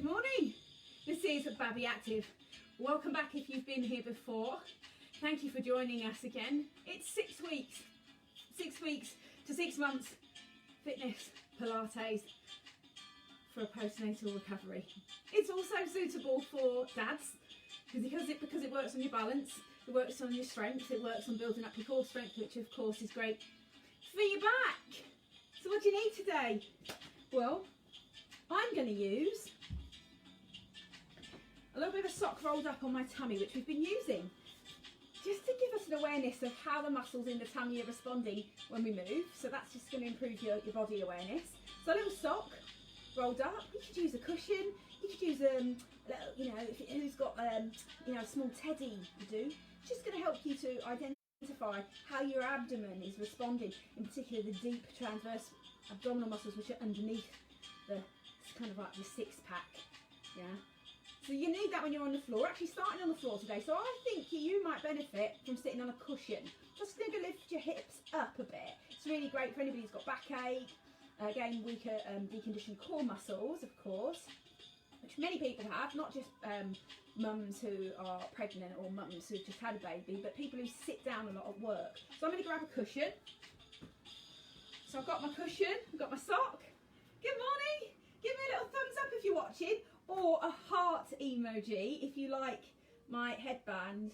morning. This is Babi Active. Welcome back if you've been here before. Thank you for joining us again. It's 6 weeks. 6 weeks to 6 months fitness Pilates for a postnatal recovery. It's also suitable for dads because it works on your balance, it works on your strength, it works on building up your core strength, which of course is great for your back. So what do you need today? Well, I'm going to use a little bit of a sock rolled up on my tummy, which we've been using just to give us an awareness of how the muscles in the tummy are responding when we move. So that's just going to improve your body awareness. So a little sock rolled up. You could use a cushion. You could use who's got a small teddy, you do. It's just going to help you to identify how your abdomen is responding, in particular the deep transverse abdominal muscles, which are underneath it's kind of like the six pack. Yeah. So you need that when you're on the floor. We're actually starting on the floor today, so I think you might benefit from sitting on a cushion. Just going to lift your hips up a bit. It's really great for anybody who's got backache, again weaker deconditioned core muscles, of course, which many people have, not just mums who are pregnant or mums who've just had a baby, but people who sit down a lot at work. So I'm going to grab a cushion. So I've got my cushion, I've got my sock. Good morning. Give me a little thumbs up if you're watching, or a heart emoji if you like my headband,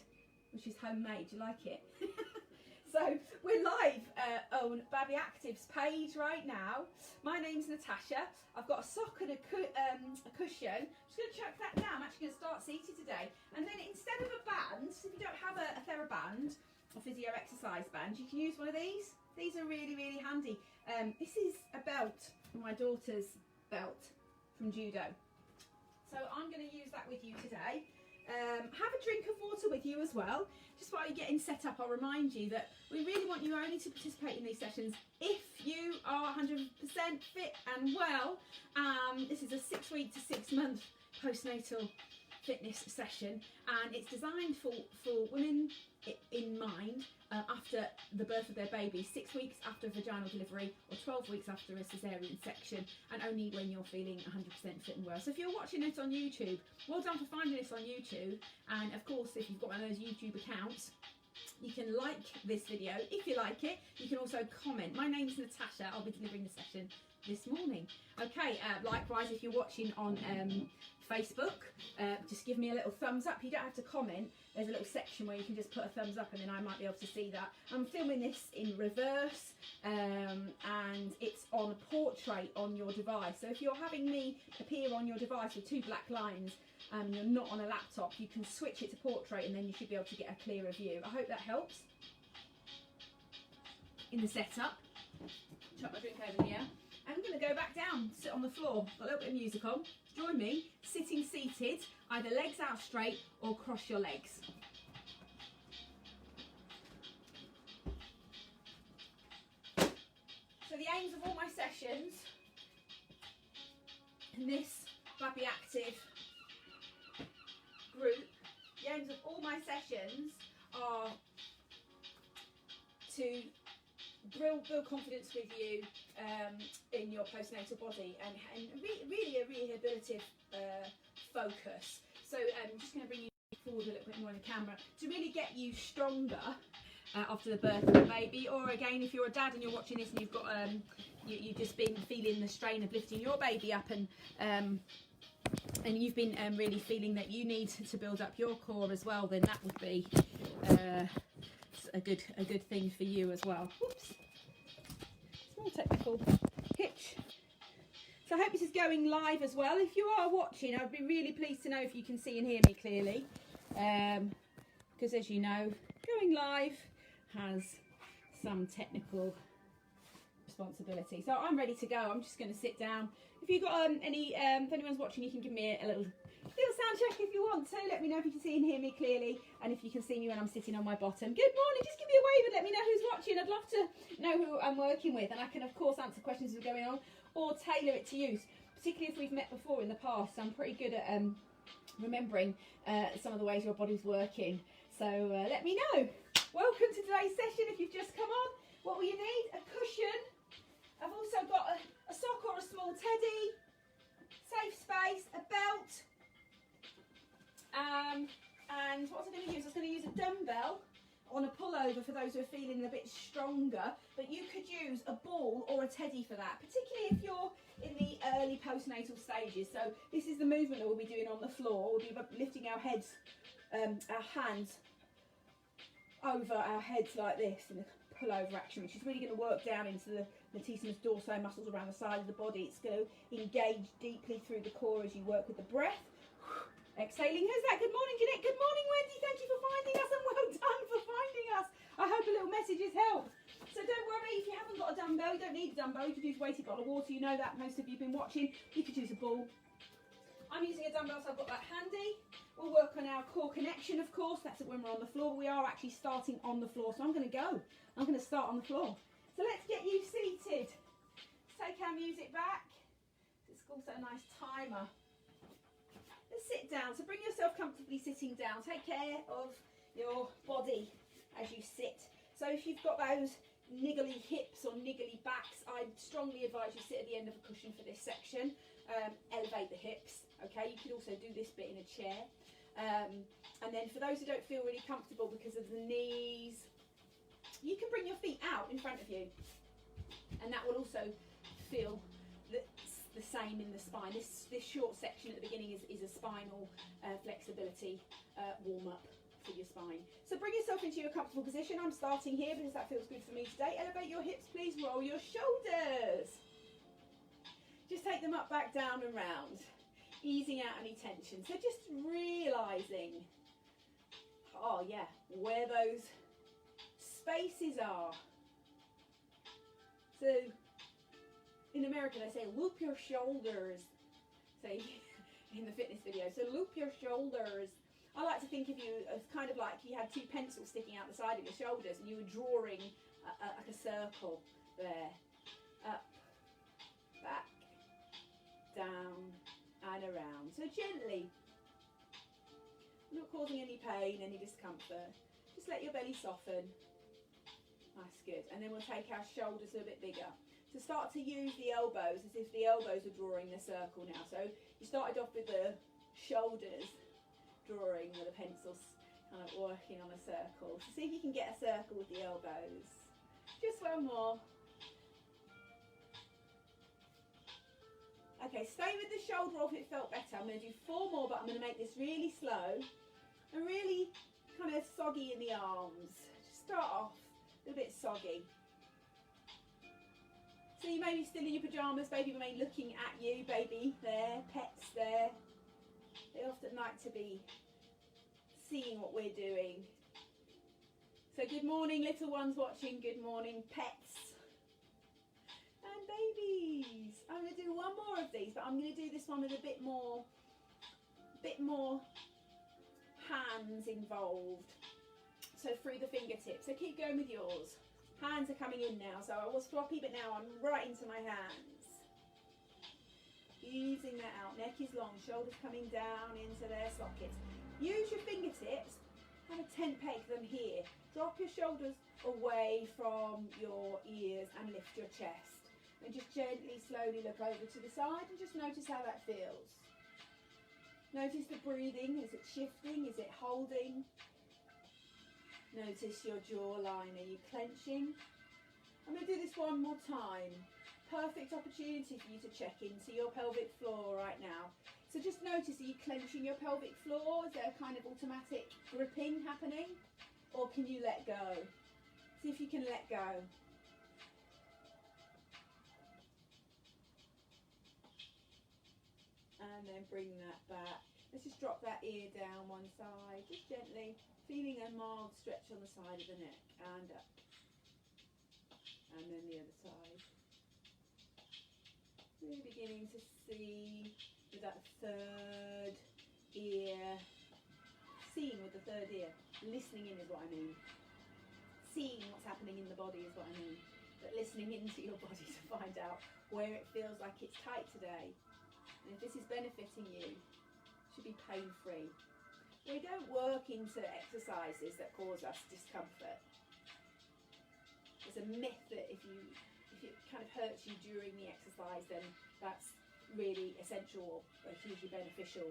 which is homemade. Do you like it? So we're live on Babi Active's page right now. My name's Natasha. I've got a sock and a cushion. I'm just going to chuck that down. I'm actually going to start seated today. And then instead of a band, if you don't have a TheraBand or physio exercise band, you can use one of these. These are really, really handy. This is a belt, my daughter's belt from judo. So I'm going to use that with you today. Have a drink of water with you as well. Just while you're getting set up, I'll remind you that we really want you only to participate in these sessions if you are 100% fit and well. This is a 6 week to 6 month postnatal fitness session, and it's designed for women in mind after the birth of their baby, 6 weeks after vaginal delivery or 12 weeks after a cesarean section, and only when you're feeling 100% fit and well. So if you're watching this on YouTube, well done for finding this on YouTube. And of course, if you've got one of those YouTube accounts, you can like this video if you like it. You can also comment. My name's Natasha. I'll be delivering the session this morning. Okay, likewise, if you're watching on Facebook, just give me a little thumbs up. You don't have to comment. There's a little section where you can just put a thumbs up and then I might be able to see that. I'm filming this in reverse and it's on portrait on your device. So if you're having me appear on your device with 2 black lines and you're not on a laptop, you can switch it to portrait and then you should be able to get a clearer view. I hope that helps in the setup. Chuck my drink over here. I'm going to go back down, sit on the floor, got a little bit of music on. Join me, sitting seated, either legs out straight or cross your legs. So the aims of all my sessions in this Babi Active group, the aims of all my sessions are to build confidence with you in your postnatal body and really a rehabilitative focus. So I'm just going to bring you forward a little bit more in the camera to really get you stronger after the birth of the baby, or again if you're a dad and you're watching this and you've got you've just been feeling the strain of lifting your baby up and you've been really feeling that you need to build up your core as well, then that would be a good thing for you as well. Whoops. Small technical hitch. So I hope this is going live as well. If you are watching, I'd be really pleased to know if you can see and hear me clearly, because as you know, going live has some technical responsibility. So I'm ready to go. I'm just going to sit down. If you've got if anyone's watching, you can give me a little sound check if you want to. Let me know if you can see and hear me clearly, and if you can see me when I'm sitting on my bottom. Good morning. Just give me a wave and let me know who's watching. I'd love to know who I'm working with, and I can of course answer questions that are going on or tailor it to you, particularly if we've met before in the past. I'm pretty good at remembering some of the ways your body's working. So let me know. Welcome to today's session. If you've just come on, what will you need? A cushion. I've also got a sock or a small teddy, safe space. base, a belt, and what was I going to use? I was going to use a dumbbell on a pullover for those who are feeling a bit stronger, but you could use a ball or a teddy for that, particularly if you're in the early postnatal stages. So this is the movement that we'll be doing on the floor. We'll be lifting our heads, our hands over our heads like this in a pullover action, which is really going to work down into the latissimus dorsi muscles around the side of the body. It's going to engage deeply through the core as you work with the breath. Exhaling. Who's that? Good morning, Jeanette. Good morning, Wendy. Thank you for finding us, and well done for finding us. I hope a little message has helped. So don't worry if you haven't got a dumbbell. You don't need a dumbbell. You could use a weighted bottle of water. You know that. Most of you have been watching. You could use a ball. I'm using a dumbbell, so I've got that handy. We'll work on our core connection, of course. That's when we're on the floor. We are actually starting on the floor, so I'm going to go. I'm going to start on the floor. So let's get you seated. Let's take our music back. It's also a nice timer. Let's sit down. So bring yourself comfortably sitting down. Take care of your body as you sit. So if you've got those niggly hips or niggly backs, I'd strongly advise you sit at the end of a cushion for this section. Elevate the hips. Okay, you could also do this bit in a chair. And then for those who don't feel really comfortable because of the knees, you can bring your feet out in front of you, and that will also feel the same in the spine. This short section at the beginning is a spinal flexibility warm-up for your spine. So bring yourself into your comfortable position. I'm starting here because that feels good for me today. Elevate your hips, please. Roll your shoulders. Just take them up, back, down and round, easing out any tension. So just realising, oh yeah, where those spaces are. So in America they say loop your shoulders, say in the fitness video, so loop your shoulders. I like to think of you as kind of like you had two pencils sticking out the side of your shoulders and you were drawing like a circle there. Up, back, down and around. So gently, not causing any pain, any discomfort. Just let your belly soften. That's good. And then we'll take our shoulders a bit bigger. So start to use the elbows as if the elbows are drawing the circle now. So you started off with the shoulders drawing with the pencils, kind of working on a circle. So see if you can get a circle with the elbows. Just one more. Okay, stay with the shoulder off if it felt better. I'm going to do 4 more, but I'm going to make this really slow and really kind of soggy in the arms. Just start off a little bit soggy. So you may be still in your pyjamas, baby may be looking at you, baby there, pets there. They often like to be seeing what we're doing. So good morning, little ones watching, good morning, pets and babies. I'm going to do 1 more of these, but I'm going to do this one with a bit more hands involved. So through the fingertips. So keep going with yours. Hands are coming in now. So I was floppy, but now I'm right into my hands. Easing that out. Neck is long, shoulders coming down into their sockets. Use your fingertips, kind of tent peg them here. Drop your shoulders away from your ears and lift your chest. And just gently, slowly look over to the side and just notice how that feels. Notice the breathing. Is it shifting? Is it holding? Notice your jawline. Are you clenching? I'm going to do this 1 more time. Perfect opportunity for you to check into your pelvic floor right now. So just notice, are you clenching your pelvic floor? Is there a kind of automatic gripping happening? Or can you let go? See if you can let go. And then bring that back. Let's just drop that ear down one side, just gently, feeling a mild stretch on the side of the neck, and up. And then the other side. Really beginning to see with that 3rd ear, seeing with the 3rd ear. Listening in is what I mean. Seeing what's happening in the body is what I mean. But listening into your body to find out where it feels like it's tight today. And if this is benefiting you, it should be pain-free. We don't work into exercises that cause us discomfort. There's a myth that if it kind of hurts you during the exercise, then that's really essential or hugely beneficial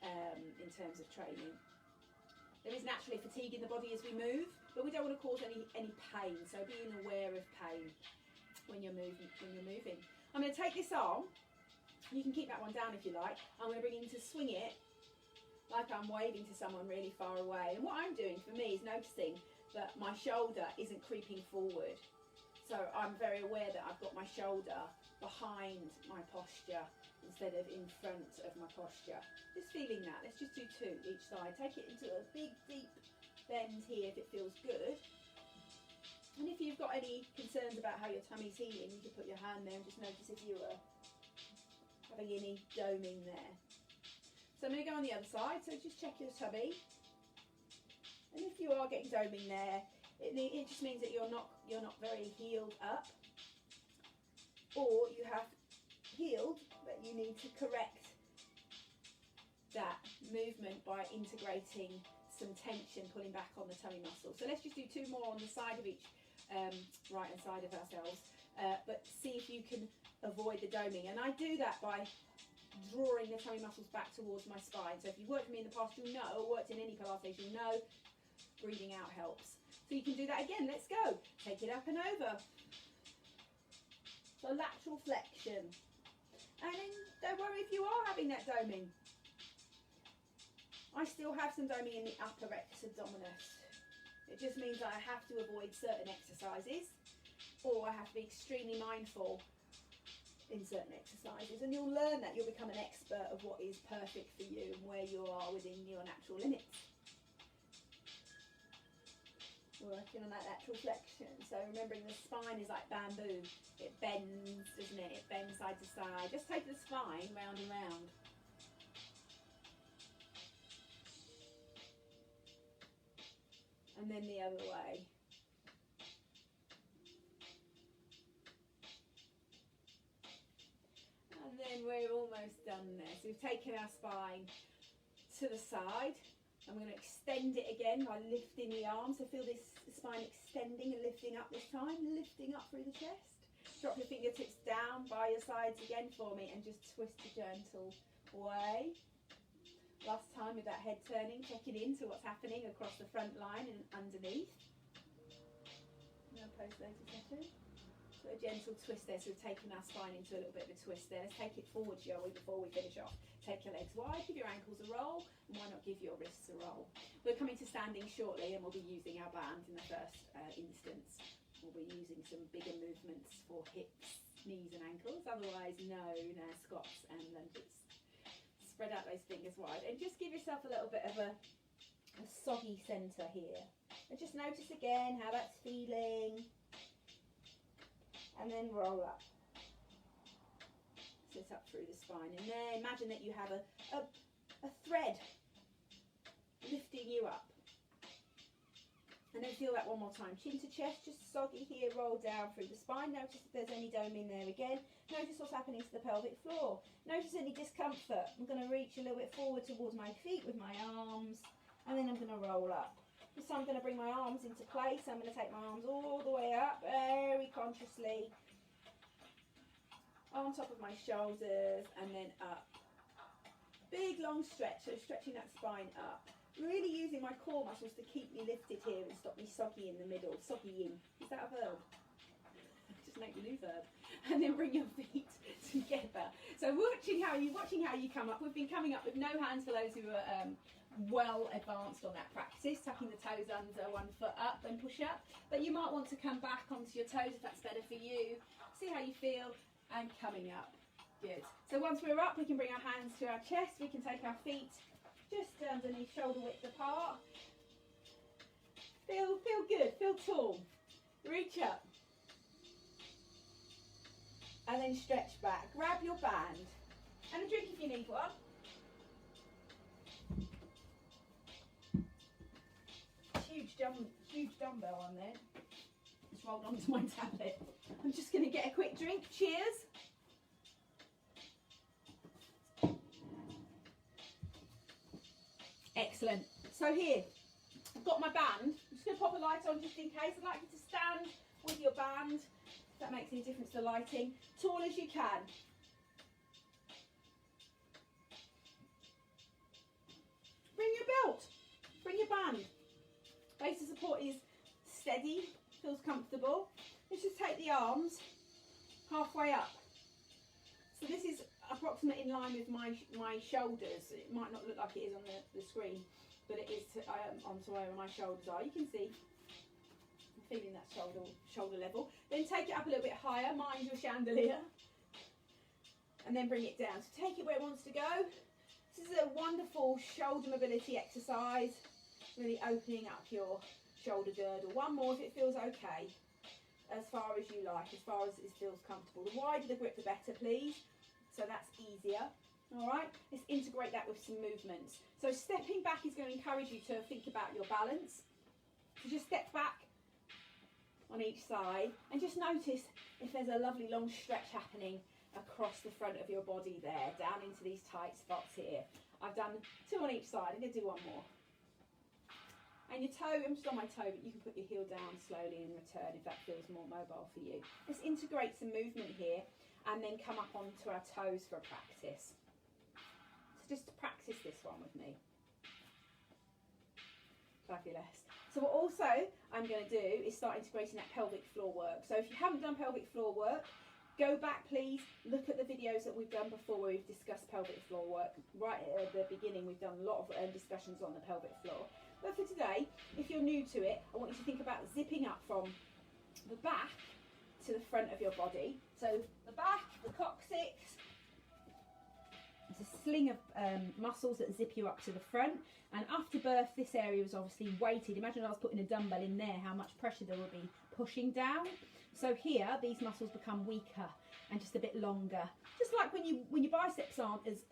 in terms of training. There is naturally fatigue in the body as we move, but we don't want to cause any pain. So being aware of pain when you're moving. I'm going to take this arm. You can keep that one down if you like. I'm going to bring it in to swing it like I'm waving to someone really far away. And what I'm doing for me is noticing that my shoulder isn't creeping forward. So I'm very aware that I've got my shoulder behind my posture instead of in front of my posture. Just feeling that. Let's just do 2 each side. Take it into a big, deep bend here if it feels good. And if you've got any concerns about how your tummy's healing, you can put your hand there and just notice if you are having any doming there. So I'm going to go on the other side. So just check your tummy. And if you are getting doming there, it just means that you're not very healed up, or you have healed, but you need to correct that movement by integrating some tension, pulling back on the tummy muscle. So let's just do 2 more on the side of each right hand side of ourselves, but see if you can avoid the doming. And I do that by drawing the tummy muscles back towards my spine. So if you've worked with me in the past, you'll know, or worked in any Pilates, you'll know breathing out helps. So you can do that again. Let's go. Take it up and over. So lateral flexion. And then don't worry if you are having that doming. I still have some doming in the upper rectus abdominis. It just means that I have to avoid certain exercises, or I have to be extremely mindful in certain exercises. And you'll learn that. You'll become an expert of what is perfect for you and where you are within your natural limits. Working on that lateral flexion. So remembering the spine is like bamboo. It bends, doesn't it? It bends side to side. Just take the spine round and round. And then the other way. And then we're almost done there. So we've taken our spine to the side. I'm going to extend it again by lifting the arms. So feel this spine extending and lifting up this time, lifting up through the chest. Drop your fingertips down by your sides again for me and just twist a gentle way. Last time with that head turning, checking into what's happening across the front line and underneath. No postnatal session. So a gentle twist there. So we've taken our spine into a little bit of a twist there. Let's take it forward, shall we, before we finish off. Take your legs wide, give your ankles a roll, and why not give your wrists a roll. We're coming to standing shortly, and we'll be using our band in the first instance. We'll be using some bigger movements for hips, knees and ankles, otherwise known as squats and lunges. Spread out those fingers wide, and just give yourself a little bit of a soggy centre here. And just notice again how that's feeling. And then roll up. Sit up through the spine, and then imagine that you have a thread lifting you up. And then feel that one more time. Chin to chest, just soggy here, roll down through the spine. Notice if there's any doming there again. Notice what's happening to the pelvic floor. Notice any discomfort. I'm going to reach a little bit forward towards my feet with my arms, and then I'm going to roll up. This time I'm going to bring my arms into place. I'm going to take my arms all the way up, very consciously, on top of my shoulders, and then up. Big long stretch, so stretching that spine up. Really using my core muscles to keep me lifted here and stop me soggy in the middle. Soggying. Is that a verb? Just make a new verb. And then bring your feet together. So watching how you come up. We've been coming up with no hands for those who are well advanced on that practice, tucking the toes under, 1 foot up and push up. But you might want to come back onto your toes if that's better for you. See how you feel, and coming up. Good. So once we're up, we can bring our hands to our chest. We can take our feet just underneath, shoulder width apart. Feel good, feel tall. Reach up. And then stretch back. Grab your band. And a drink if you need one. Huge dumbbell on there. Just rolled onto my tablet. I'm just going to get a quick drink. Cheers. Excellent. So here, I've got my band. I'm just going to pop a light on just in case. I'd like you to stand with your band, if that makes any difference to lighting. Tall as you can. bring your belt, bring your band. Base of support is steady, feels comfortable. Let's just take the arms halfway up. So this is approximate in line with my shoulders. It might not look like it is on the screen, but it is onto where my shoulders are. You can see, I'm feeling that shoulder level. Then take it up a little bit higher, mind your chandelier, and then bring it down. So take it where it wants to go. This is a wonderful shoulder mobility exercise, really opening up your shoulder girdle. One more if it feels okay, as far as you like, as far as it feels comfortable. The wider the grip, the better, please. So that's easier. All right, let's integrate that with some movements. So stepping back is going to encourage you to think about your balance. So just step back on each side and just notice if there's a lovely long stretch happening across the front of your body there, down into these tight spots here. I've done 2 on each side. I'm going to do 1 more. And your toe, I'm just on my toe, but you can put your heel down slowly and return if that feels more mobile for you. Let's integrate some movement here and then come up onto our toes for a practice. So just practice this one with me. Fabulous. So what also I'm going to do is start integrating that pelvic floor work. So if you haven't done pelvic floor work, go back please, look at the videos that we've done before where we've discussed pelvic floor work. Right at the beginning we've done a lot of discussions on the pelvic floor. But for today, if you're new to it, I want you to think about zipping up from the back to the front of your body. So the back, the coccyx, it's a sling of muscles that zip you up to the front. And after birth, this area is obviously weighted. Imagine I was putting a dumbbell in there, how much pressure there will be pushing down. So here, these muscles become weaker and just a bit longer. Just like when your biceps aren't as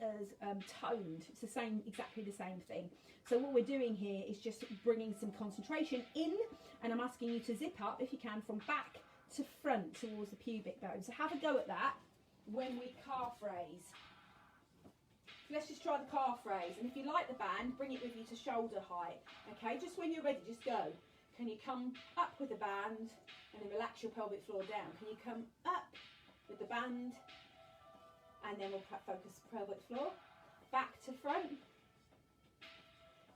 toned, it's the same, exactly the same thing. So what we're doing here is just bringing some concentration in, and I'm asking you to zip up, if you can, from back to front towards the pubic bone. So have a go at that when we calf raise. Let's just try the calf raise, and if you like the band, bring it with you to shoulder height. Okay, just when you're ready, just go. Can you come up with the band and then relax your pelvic floor down? Can you come up with the band and then we'll focus pelvic floor, back to front.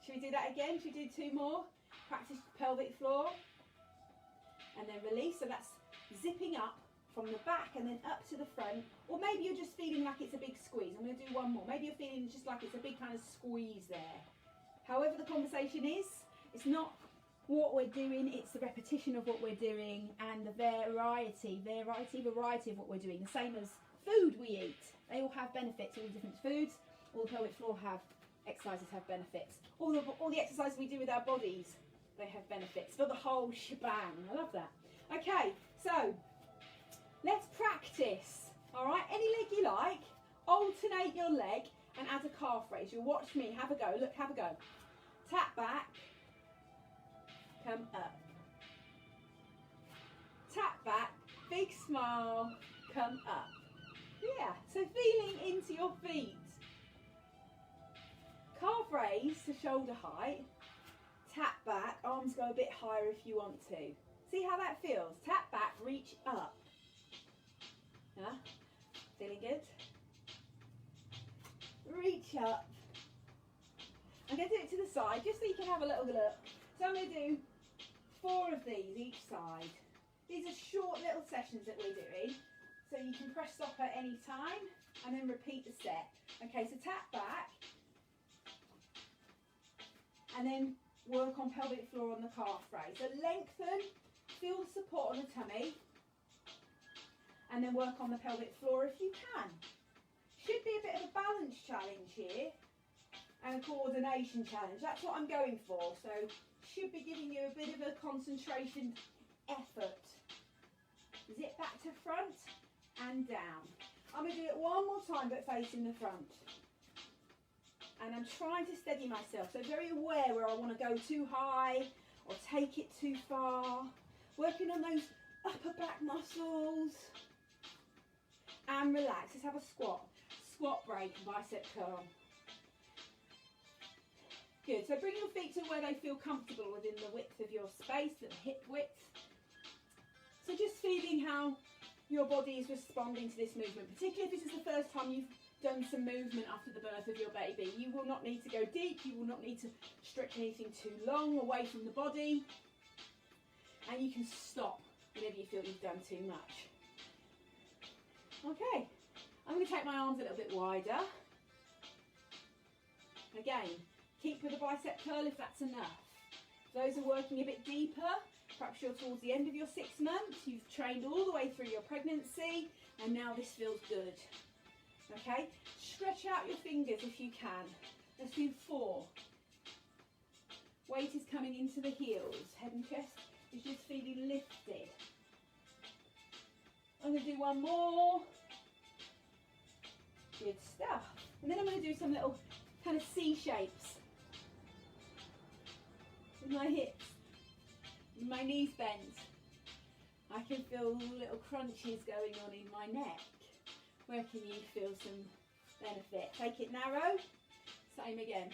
Should we do that again? Should we do 2 more? Practice pelvic floor and then release. So that's zipping up from the back and then up to the front. Or maybe you're just feeling like it's a big squeeze. I'm going to do 1 more. Maybe you're feeling just like it's a big kind of squeeze there. However the conversation is, it's not what we're doing, it's the repetition of what we're doing and the variety of what we're doing. The same as food we eat. They all have benefits, all different foods. All the pelvic floor exercises have benefits. All the exercises we do with our bodies, they have benefits for the whole shebang. I love that. Okay, so let's practice. All right, any leg you like, alternate your leg and add a calf raise. You'll watch me, have a go. Look, have a go. Tap back, come up. Tap back, big smile, come up. Yeah, so feeling into your feet. Calf raise to shoulder height. Tap back, arms go a bit higher if you want to. See how that feels? Tap back, reach up. Yeah, feeling good? Reach up. I'm going to do it to the side just so you can have a little look. So I'm going to do 4 of these each side. These are short little sessions that we're doing, so you can press stop at any time and then repeat the set. Okay, so tap back and then work on pelvic floor on the calf raise. So lengthen, feel the support on the tummy and then work on the pelvic floor if you can. Should be a bit of a balance challenge here and a coordination challenge. That's what I'm going for. So should be giving you a bit of a concentration effort. Zip back to front and down. I'm going to do it 1 more time but facing the front. And I'm trying to steady myself. So very aware where I want to go too high or take it too far. Working on those upper back muscles. And relax. Let's have a squat. Squat break, bicep curl. Good, so bring your feet to where they feel comfortable within the width of your space, the hip width. So just feeling how your body is responding to this movement, particularly if this is the first time you've done some movement after the birth of your baby. You will not need to go deep, you will not need to stretch anything too long away from the body, and you can stop whenever you feel you've done too much. Okay, I'm going to take my arms a little bit wider. Again, keep with a bicep curl if that's enough. Those are working a bit deeper, perhaps you're towards the end of your 6 months, you've trained all the way through your pregnancy, and now this feels good. Okay, stretch out your fingers if you can. Let's do 4. Weight is coming into the heels, head and chest is just feeling lifted. I'm going to do 1 more. Good stuff. And then I'm going to do some little kind of C shapes with my hips, with my knees bent. I can feel little crunches going on in my neck. Where can you feel some benefit? Take it narrow. Same again.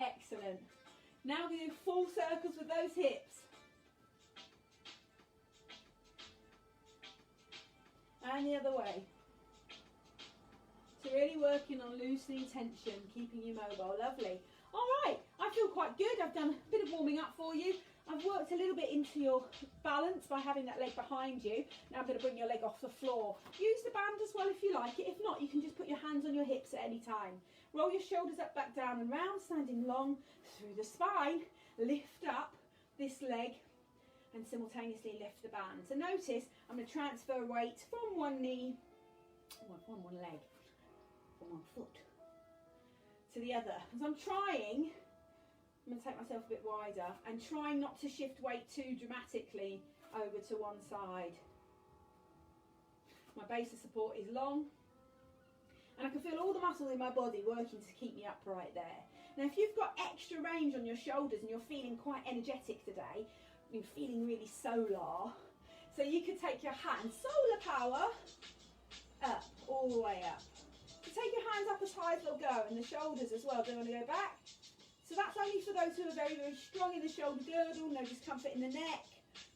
Excellent. Now we do full circles with those hips. And the other way. So really working on loosening tension, keeping you mobile. Lovely. All right, I feel quite good. I've done a bit of warming up for you. I've worked a little bit into your balance by having that leg behind you. Now I'm going to bring your leg off the floor. Use the band as well if you like it. If not, you can just put your hands on your hips at any time. Roll your shoulders up, back, down and round, standing long through the spine. Lift up this leg and simultaneously lift the band. So notice I'm going to transfer weight from one knee, from one leg, from one foot to the other. As I'm trying, I'm going to take myself a bit wider and try not to shift weight too dramatically over to one side. My base of support is long and I can feel all the muscles in my body working to keep me upright there. Now if you've got extra range on your shoulders and you're feeling quite energetic today, you're feeling really solar, so you could take your hands, solar power, up, all the way up. So take your hands up as high as they'll go and the shoulders as well, don't want to go back. So that's only for those who are very, very strong in the shoulder girdle, no discomfort in the neck,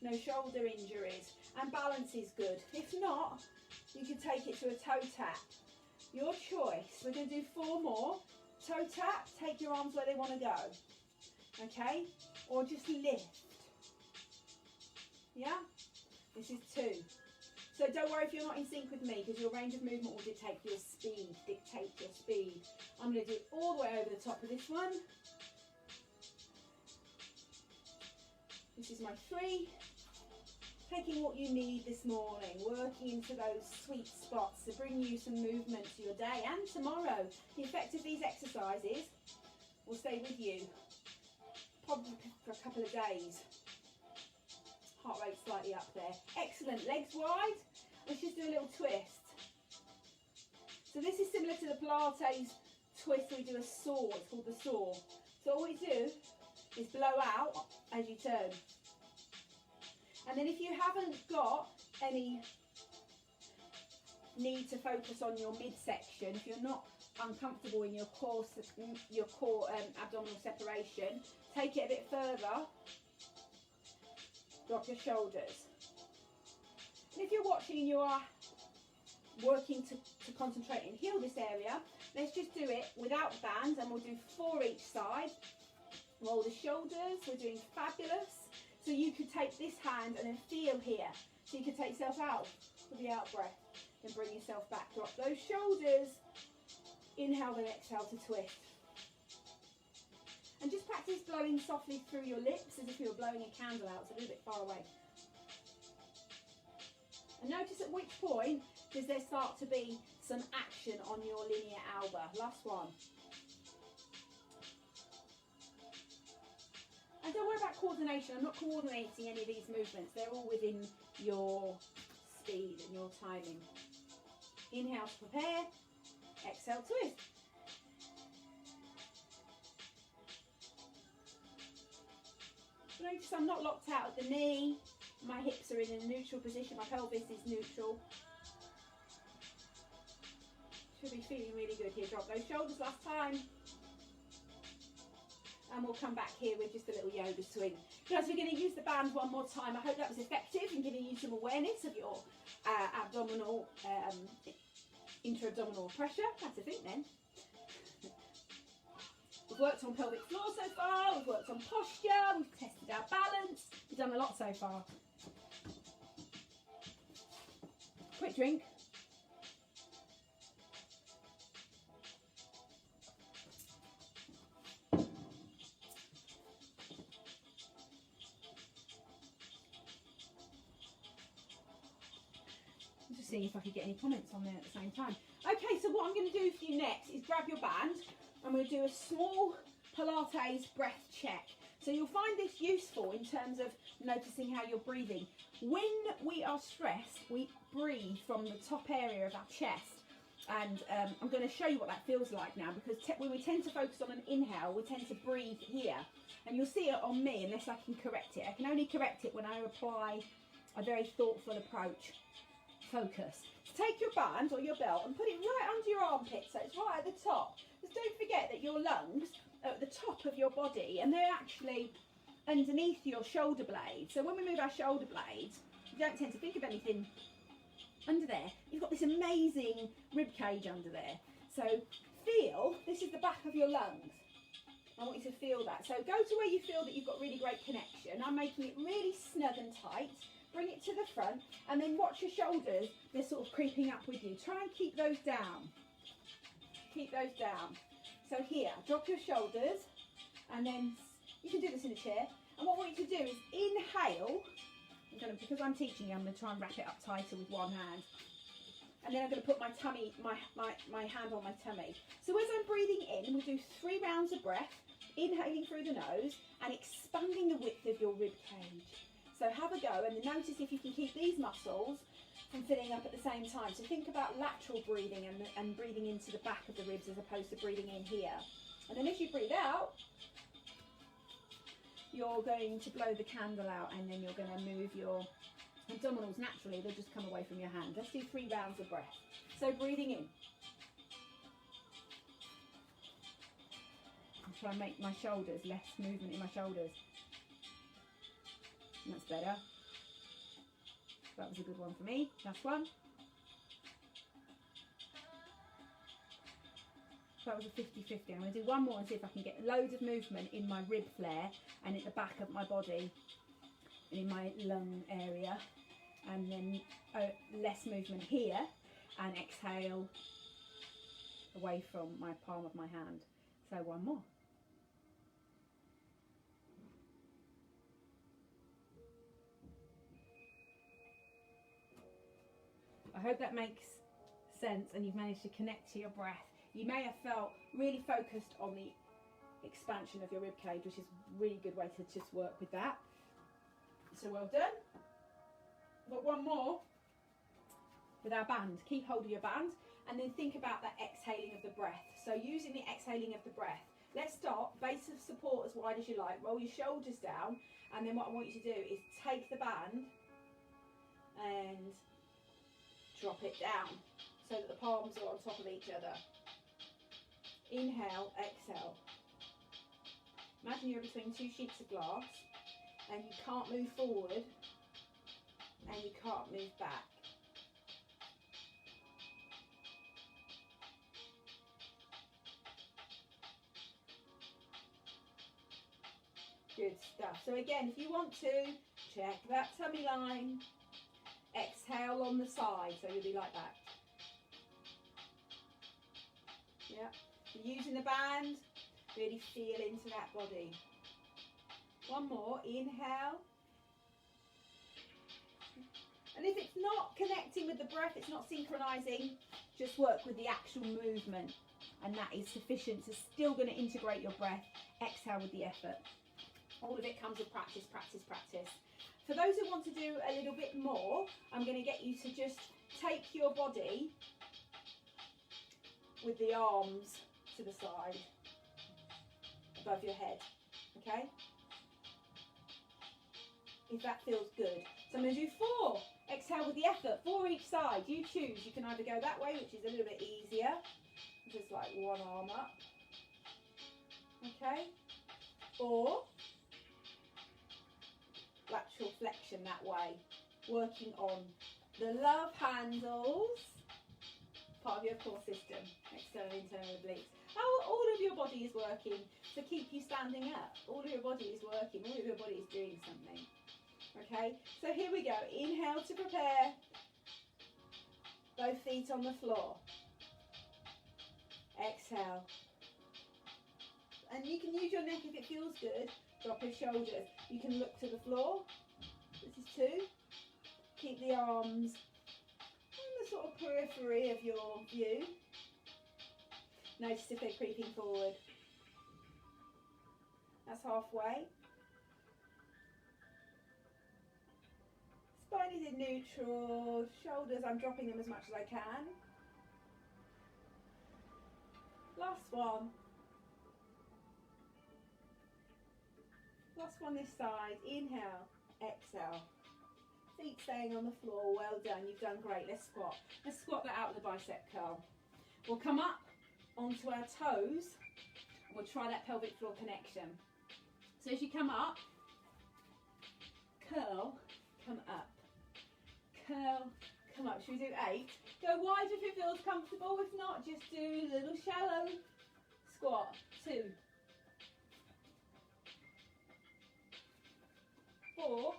no shoulder injuries, and balance is good. If not, you could take it to a toe tap. Your choice. We're going to do 4 more. Toe tap, take your arms where they want to go. Okay? Or just lift. Yeah? This is 2. So don't worry if you're not in sync with me, because your range of movement will dictate your speed. I'm going to do it all the way over the top of this one. This is my 3. Taking what you need this morning, working into those sweet spots to bring you some movement to your day and tomorrow. The effect of these exercises will stay with you probably for a couple of days. Heart rate slightly up there. Excellent. Legs wide. Let's just do a little twist. So this is similar to the Pilates twist. We do a saw. It's called the saw. So all we do is blow out as you turn. And then if you haven't got any need to focus on your midsection, if you're not uncomfortable in your core abdominal separation, take it a bit further. Drop your shoulders. And if you're watching and you are working to concentrate and heal this area, let's just do it without bands and we'll do 4 each side. Roll the shoulders. We're doing fabulous. So you could take this hand and then feel here. So you could take yourself out for the out breath, then bring yourself back. Drop those shoulders. Inhale, then exhale to twist. And just practice blowing softly through your lips as if you were blowing a candle out. It's a little bit far away. And notice at which point does there start to be some action on your linear alba. Last one. And don't worry about coordination. I'm not coordinating any of these movements. They're all within your speed and your timing. Inhale to prepare. Exhale, twist. Notice I'm not locked out at the knee. My hips are in a neutral position. My pelvis is neutral. Should be feeling really good here. Drop those shoulders last time. and we'll come back here with just a little yoga swing. Guys, we're going to use the band one more time. I hope that was effective in giving you some awareness of your abdominal, intra-abdominal pressure. That's a thing then. We've worked on pelvic floor so far, we've worked on posture, we've tested our balance, we've done a lot so far. Quick drink. I'm just seeing if I could get any comments on there at the same time. Okay, so what I'm going to do for you next is grab your band. I'm going to do a small Pilates breath check. So you'll find this useful in terms of noticing how you're breathing. When we are stressed, we breathe from the top area of our chest. And I'm going to show you what that feels like now, because when we tend to focus on an inhale, we tend to breathe here. And you'll see it on me unless I can correct it. I can only correct it when I apply a very thoughtful approach. Focus. So take your band or your belt and put it right under your armpit, so it's right at the top. Just don't forget that your lungs are at the top of your body and they're actually underneath your shoulder blades. So when we move our shoulder blades, you don't tend to think of anything under there. You've got this amazing rib cage under there. So feel, this is the back of your lungs. I want you to feel that. So go to where you feel that you've got really great connection. I'm making it really snug and tight. Bring it to the front and then watch your shoulders. They're sort of creeping up with you. Try and keep those down. Keep those down. So here, drop your shoulders and then you can do this in a chair. And what I want you to do is inhale. Because I'm teaching you, I'm going to try and wrap it up tighter with one hand. And then I'm going to put my tummy, my hand on my tummy. So as I'm breathing in, we'll do 3 rounds of breath, inhaling through the nose and expanding the width of your rib cage. So have a go and notice if you can keep these muscles from filling up at the same time. So think about lateral breathing and breathing into the back of the ribs as opposed to breathing in here. And then as you breathe out, you're going to blow the candle out and then you're going to move your abdominals naturally. They'll just come away from your hand. Let's do 3 rounds of breath. So breathing in. I'll try and make my shoulders, less movement in my shoulders. That's better. That was a good one for me. Last one. That was a 50-50. I'm going to do one more and see if I can get loads of movement in my rib flare and at the back of my body and in my lung area. And then less movement here and exhale away from my palm of my hand. So one more. I hope that makes sense and you've managed to connect to your breath. You may have felt really focused on the expansion of your rib cage, which is a really good way to just work with that. So well done. But one more with our band. Keep hold of your band and then think about that exhaling of the breath. So using the exhaling of the breath. Let's start, base of support as wide as you like. Roll your shoulders down and then what I want you to do is take the band and drop it down so that the palms are on top of each other. Inhale, exhale. Imagine you're between 2 sheets of glass and you can't move forward and you can't move back. Good stuff. So again, if you want to, check that tummy line. Exhale on the side, so you'll be like that. Yeah. You're using the band, really feel into that body. One more, inhale. And if it's not connecting with the breath, it's not synchronizing, just work with the actual movement. And that is sufficient. So still going to integrate your breath, exhale with the effort. All of it comes with practice, practice, practice. For those who want to do a little bit more, I'm going to get you to just take your body with the arms to the side, above your head, okay? If that feels good. So I'm going to do 4. Exhale with the effort, 4 each side. You choose. You can either go that way, which is a little bit easier, just like one arm up, okay? or lateral flexion that way, working on the love handles, part of your core system, external and internal obliques. How all of your body is working to keep you standing up. All of your body is working, all of your body is doing something. Okay, so here we go. Inhale to prepare. Both feet on the floor. Exhale. And you can use your neck if it feels good. Drop your shoulders. You can look to the floor. This is 2. Keep the arms on the sort of periphery of your view. Notice if they're creeping forward. That's halfway. Spine is in neutral. Shoulders, I'm dropping them as much as I can. Last one. Last one this side. Inhale, exhale. Feet staying on the floor. Well done. You've done great. Let's squat. Let's squat that out with the bicep curl. We'll come up onto our toes. And we'll try that pelvic floor connection. So as you come up, curl, come up. Curl, come up. Should we do 8? Go wide if it feels comfortable. If not, just do a little shallow squat. 2. 4.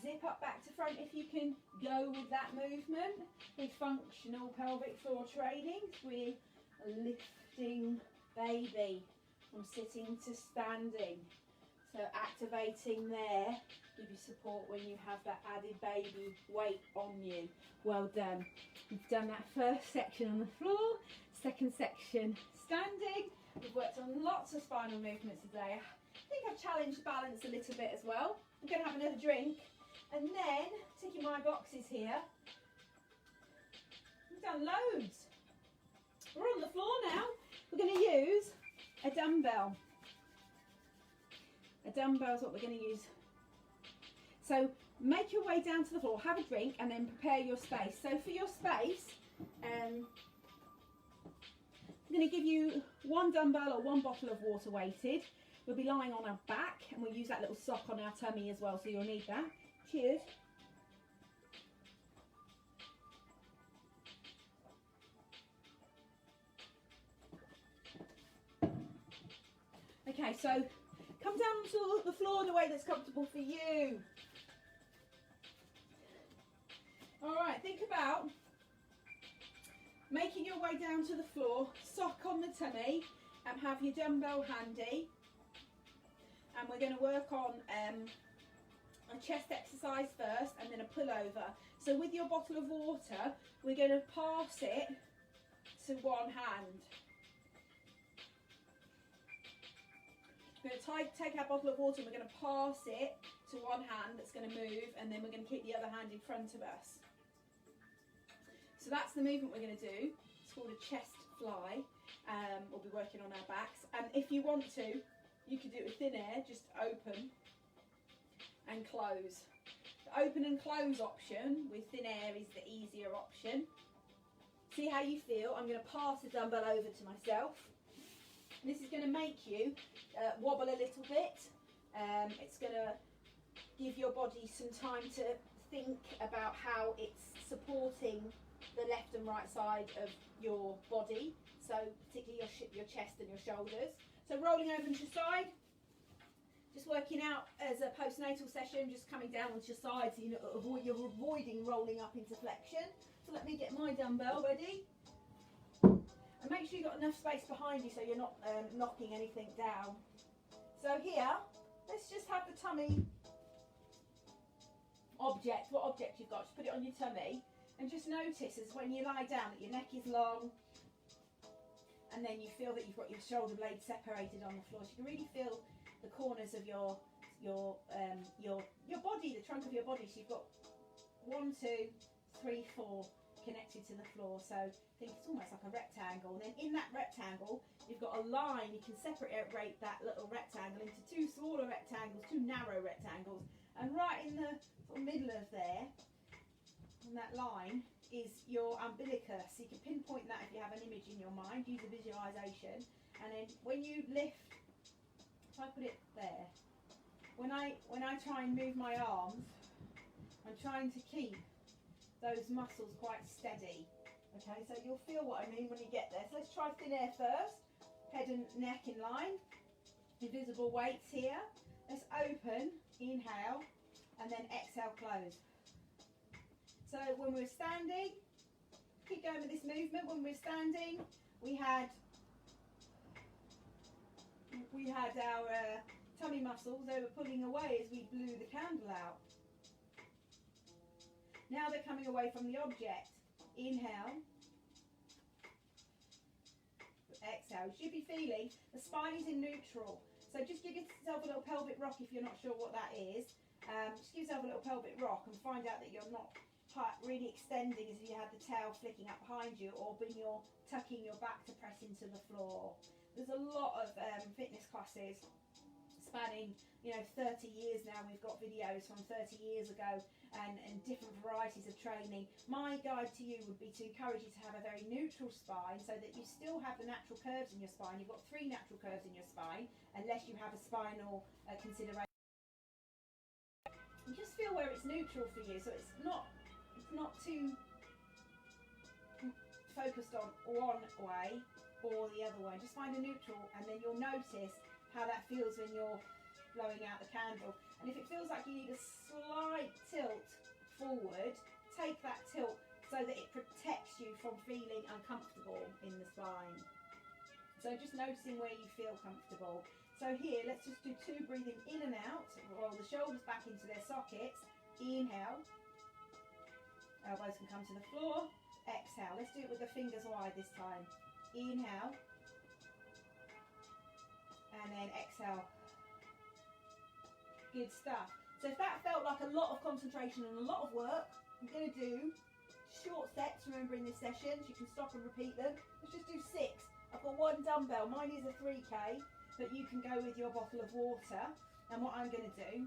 Zip up back to front if you can go with that movement. With functional pelvic floor training, we're lifting baby from sitting to standing. So activating there, give you support when you have that added baby weight on you. Well done. We've done that first section on the floor, second section standing. We've worked on lots of spinal movements today. I think I've challenged balance a little bit as well. I'm going to have another drink and then ticking my boxes here. We've done loads. We're on the floor now. We're going to use a dumbbell. A dumbbell is what we're going to use. So make your way down to the floor, have a drink and then prepare your space. So for your space, I'm going to give you 1 dumbbell or 1 bottle of water weighted. We'll be lying on our back and we'll use that little sock on our tummy as well, so you'll need that. Cheers. Okay, so come down to the floor the way that's comfortable for you. All right, think about making your way down to the floor, sock on the tummy and have your dumbbell handy. And we're going to work on a chest exercise first and then a pullover. So with your bottle of water, we're going to pass it to one hand. We're going to take our bottle of water and we're going to pass it to one hand that's going to move, and then we're going to keep the other hand in front of us. So that's the movement we're going to do. It's called a chest fly. We'll be working on our backs, and if you want to, you could do it with thin air, just open and close. The open and close option with thin air is the easier option. See how you feel. I'm going to pass the dumbbell over to myself. This is going to make you wobble a little bit. It's going to give your body some time to think about how it's supporting the left and right side of your body, so particularly your chest and your shoulders. So rolling over to your side, just working out as a postnatal session, just coming down onto your side so you're avoiding rolling up into flexion. So let me get my dumbbell ready. And make sure you've got enough space behind you so you're not knocking anything down. So here, let's just have the tummy object, what object you've got, just put it on your tummy. And just notice as when you lie down that your neck is long, and then you feel that you've got your shoulder blades separated on the floor. So you can really feel the corners of your body, the trunk of your body. So you've got 1, 2, 3, 4 connected to the floor. So think it's almost like a rectangle. And then in that rectangle, you've got a line. You can separate that little rectangle into 2 smaller rectangles, 2 narrow rectangles. And right in the sort of middle of there, on that line, is your umbilicus. So you can pinpoint that if you have an image in your mind, use a visualization, and then when you lift Shall I put it there? When I try and move my arms, I'm trying to keep those muscles quite steady. Okay, so you'll feel what I mean when you get there. So let's try thin air first. Head and neck in line. Invisible weights here. Let's open, inhale, and then exhale, close. So when we're standing, keep going with this movement. When we're standing, we had our tummy muscles, they were pulling away as we blew the candle out. Now they're coming away from the object. Inhale. Exhale. You should be feeling the spine is in neutral. So just give yourself a little pelvic rock if you're not sure what that is. Just give yourself a little pelvic rock and find out that you're not really extending as if you had the tail flicking up behind you, or when you're tucking your back to press into the floor. There's a lot of fitness classes spanning, 30 years now. We've got videos from 30 years ago and different varieties of training. My guide to you would be to encourage you to have a very neutral spine so that you still have the natural curves in your spine. You've got 3 natural curves in your spine, unless you have a spinal consideration. And just feel where it's neutral for you, so it's not too focused on one way or the other way. Just find a neutral, and then you'll notice how that feels when you're blowing out the candle. And if it feels like you need a slight tilt forward, take that tilt so that it protects you from feeling uncomfortable in the spine. So just noticing where you feel comfortable. So here, let's just do 2 breathing in and out. Roll the shoulders back into their sockets. Inhale. Elbows can come to the floor. Exhale. Let's do it with the fingers wide this time. Inhale. And then exhale. Good stuff. So if that felt like a lot of concentration and a lot of work, I'm going to do short sets, remember, in this session. You can stop and repeat them. Let's just do 6. I've got 1 dumbbell. Mine is a 3K, but you can go with your bottle of water. And what I'm going to do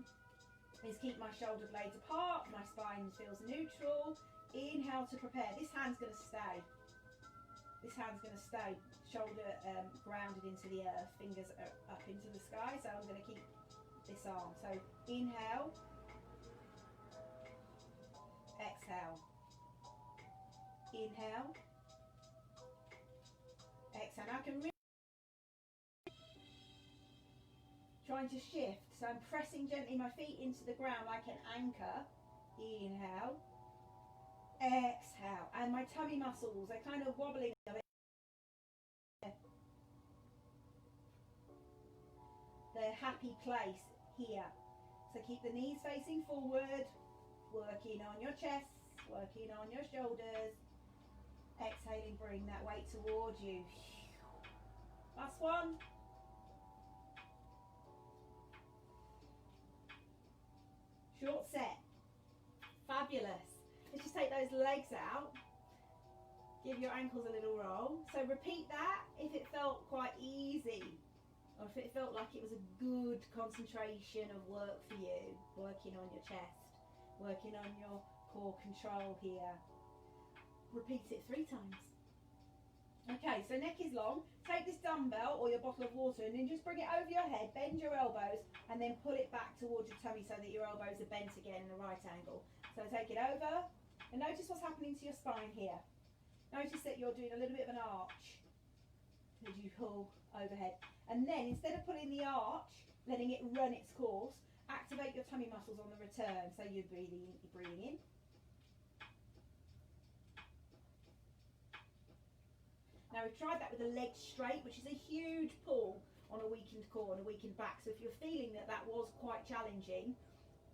is keep my shoulder blades apart. My spine feels neutral. Inhale to prepare. This hand's going to stay. This hand's going to stay. Shoulder grounded into the earth. Fingers are up into the sky. So I'm going to keep this arm. So inhale. Exhale. Inhale. Exhale. Now I can really trying to shift. So I'm pressing gently my feet into the ground like an anchor. Inhale. Exhale. And my tummy muscles, they're kind of wobbling a bit. Their happy place here. So keep the knees facing forward, working on your chest, working on your shoulders. Exhaling, bring that weight towards you. Last one. Short set. Fabulous. Let's just take those legs out. Give your ankles a little roll. So repeat that if it felt quite easy, or if it felt like it was a good concentration of work for you. Working on your chest, working on your core control here. Repeat it 3 times. Okay, so neck is long. Take this dumbbell or your bottle of water and then just bring it over your head, bend your elbows, and then pull it back towards your tummy so that your elbows are bent again in a right angle. So take it over and notice what's happening to your spine here. Notice that you're doing a little bit of an arch as you pull overhead. And then instead of pulling the arch, letting it run its course, activate your tummy muscles on the return. So you're breathing in. Now we've tried that with the legs straight, which is a huge pull on a weakened core and a weakened back. So if you're feeling that that was quite challenging,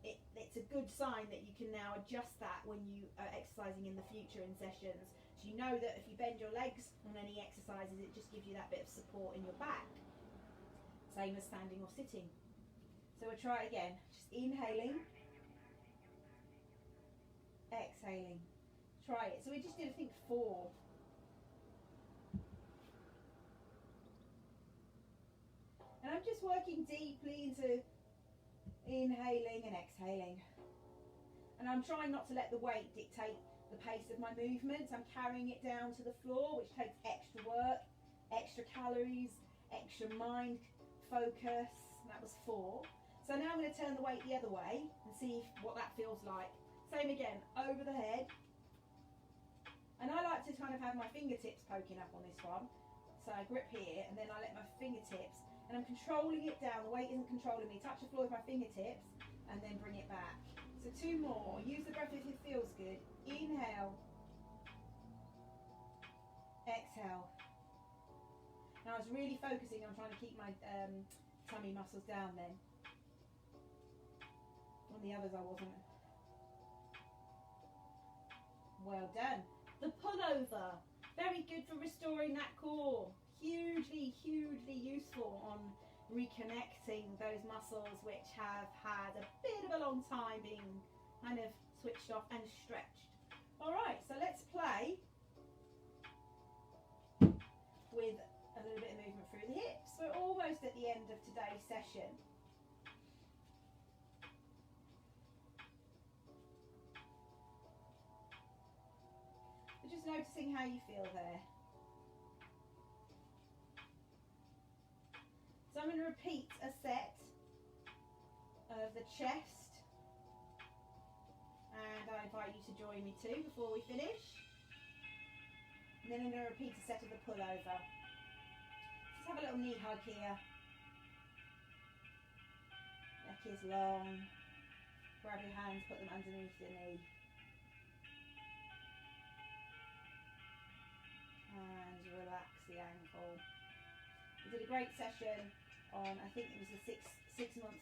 it's a good sign that you can now adjust that when you are exercising in the future in sessions. So you know that if you bend your legs on any exercises, it just gives you that bit of support in your back. Same as standing or sitting. So we'll try it again. Just inhaling, exhaling. Try it. So we just did, I think, 4. And I'm just working deeply into inhaling and exhaling. And I'm trying not to let the weight dictate the pace of my movements. I'm carrying it down to the floor, which takes extra work, extra calories, extra mind focus, That was 4. So now I'm going to turn the weight the other way and see what that feels like. Same again, over the head. And I like to kind of have my fingertips poking up on this one. So I grip here and then I let my fingertips, and I'm controlling it down. The weight isn't controlling me. Touch the floor with my fingertips and then bring it back. So 2 more. Use the breath if it feels good. Inhale. Exhale. Now I was really focusing on trying to keep my tummy muscles down then. On the others I wasn't. Well done. The pullover. Very good for restoring that core. Hugely, hugely useful on reconnecting those muscles which have had a bit of a long time being kind of switched off and stretched. Alright, so let's play with a little bit of movement through the hips. We're almost at the end of today's session. But just noticing how you feel there. So I'm going to repeat a set of the chest, and I invite you to join me too before we finish. And then I'm going to repeat a set of the pullover. Just have a little knee hug here. Neck is long. Grab your hands, put them underneath your knee. And relax the ankle. We did a great session on, I think it was the six months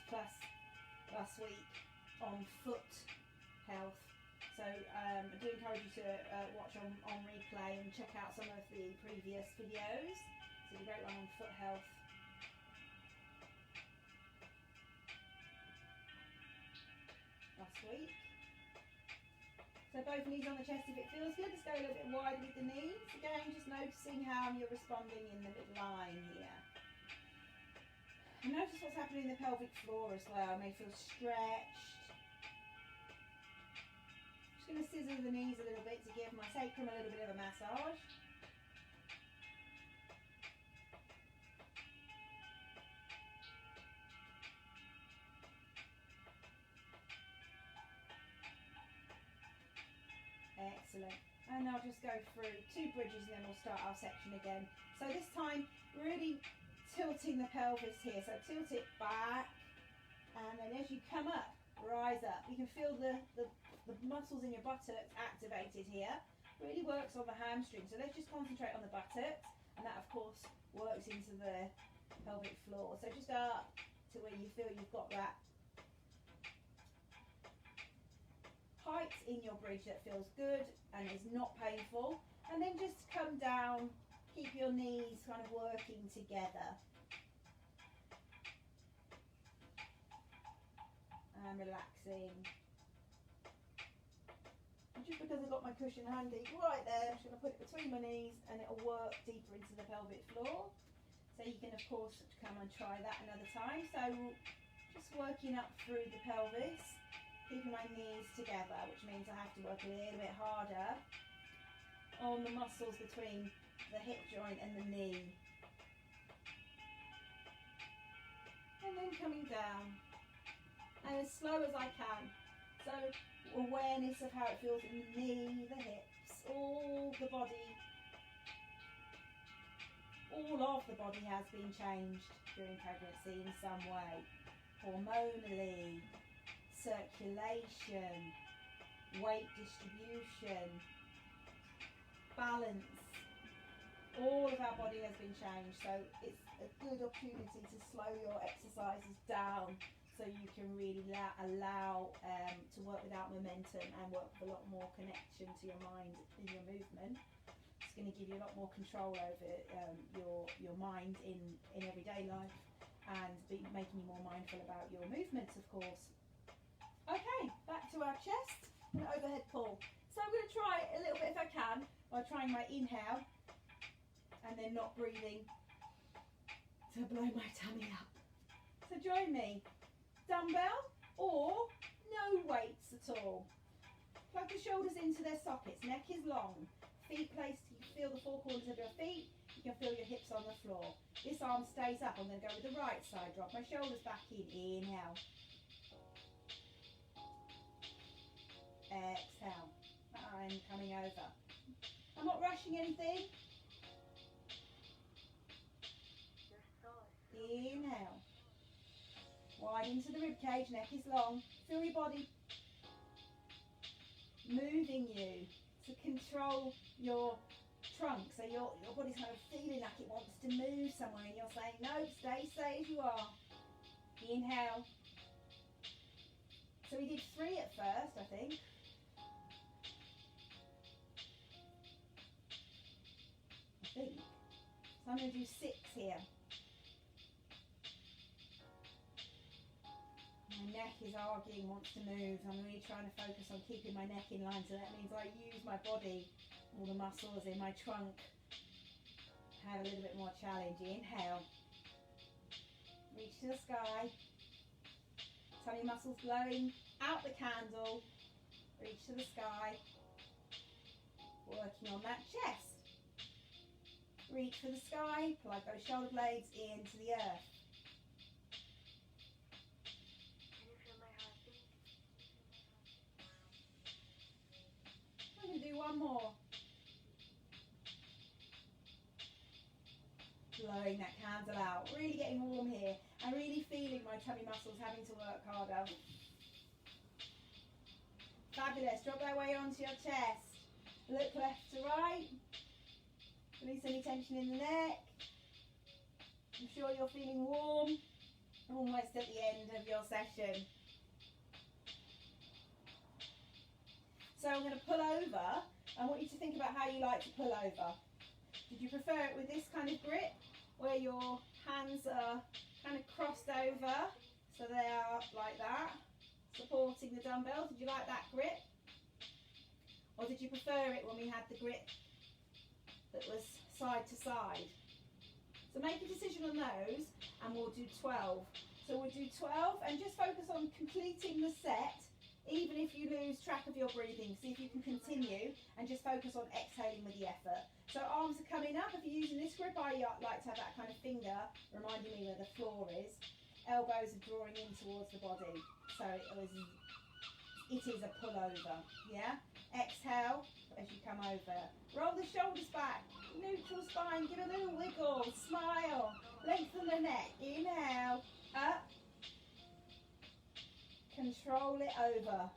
plus last week on foot health. So I do encourage you to watch on replay and check out some of the previous videos. So the great one on foot health. Last week. So both knees on the chest if it feels good. Just go a little bit wide with the knees. Again, just noticing how you're responding in the midline here. And notice what's happening in the pelvic floor as well. It may feel stretched. Just going to scissor the knees a little bit to give my sacrum a little bit of a massage. Excellent. And I'll just go through 2 bridges and then we'll start our section again. So this time, really tilting the pelvis here. So tilt it back, and then as you come up, rise up. You can feel the muscles in your buttocks activated here. Really works on the hamstring. So let's just concentrate on the buttocks, and that of course works into the pelvic floor. So just up to where you feel you've got that height in your bridge that feels good and is not painful, and then just come down, keep your knees kind of working together and relaxing. And just because I've got my cushion handy right there, I'm just going to put it between my knees and it'll work deeper into the pelvic floor. So you can of course come and try that another time. So just working up through the pelvis, keeping my knees together, which means I have to work a little bit harder on the muscles between the hip joint and the knee. And then coming down, and as slow as I can. So awareness of how it feels in the knee, the hips, all the body. All of the body has been changed during pregnancy in some way. Hormonally, circulation, weight distribution, balance. All of our body has been changed, so it's a good opportunity to slow your exercises down so you can really allow to work without momentum and work with a lot more connection to your mind in your movement. It's going to give you a lot more control over your mind in everyday life, and making you more mindful about your movements, of course. Okay, back to our chest and overhead pull. So I'm going to try a little bit if I can by trying my inhale and then not breathing to blow my tummy up. So join me. Dumbbell or no weights at all. Plug the shoulders into their sockets. Neck is long. Feet placed, you feel the 4 corners of your feet. You can feel your hips on the floor. This arm stays up. I'm going to go with the right side. Drop my shoulders back in. Inhale. Exhale. And coming over. I'm not rushing anything. Inhale. Wide into the rib cage, neck is long. Feel your body moving you to control your trunk. So your body's kind of feeling like it wants to move somewhere and you're saying, no, stay as you are. Inhale. So we did 3 at first, I think. So I'm going to do 6 here. My neck is arguing, wants to move. I'm really trying to focus on keeping my neck in line, so that means I use my body, all the muscles in my trunk, have a little bit more challenge. Inhale. Reach to the sky. Tummy muscles blowing out the candle. Reach to the sky. Working on that chest. Reach for the sky. Plug those shoulder blades into the earth. I'm going to do one more. Blowing that candle out. Really getting warm here. And really feeling my tummy muscles having to work harder. Fabulous. Drop that weight onto your chest. Look left to right. Release any tension in the neck. I'm sure you're feeling warm. Almost at the end of your session. So I'm going to pull over. I want you to think about how you like to pull over. Did you prefer it with this kind of grip, where your hands are kind of crossed over, so they are like that, supporting the dumbbell? Did you like that grip? Or did you prefer it when we had the grip that was side to side? So make a decision on those, and we'll do 12. So we'll do 12 and just focus on completing the set, even if you lose track of your breathing. See if you can continue and just focus on exhaling with the effort. So arms are coming up. If you're using this grip, I like to have that kind of finger reminding me where the floor is. Elbows are drawing in towards the body. So it is a pullover, yeah? Exhale as you come over. Roll the shoulders back. Neutral spine. Give a little wiggle. Smile. Lengthen the neck. Inhale. Up. Control it over.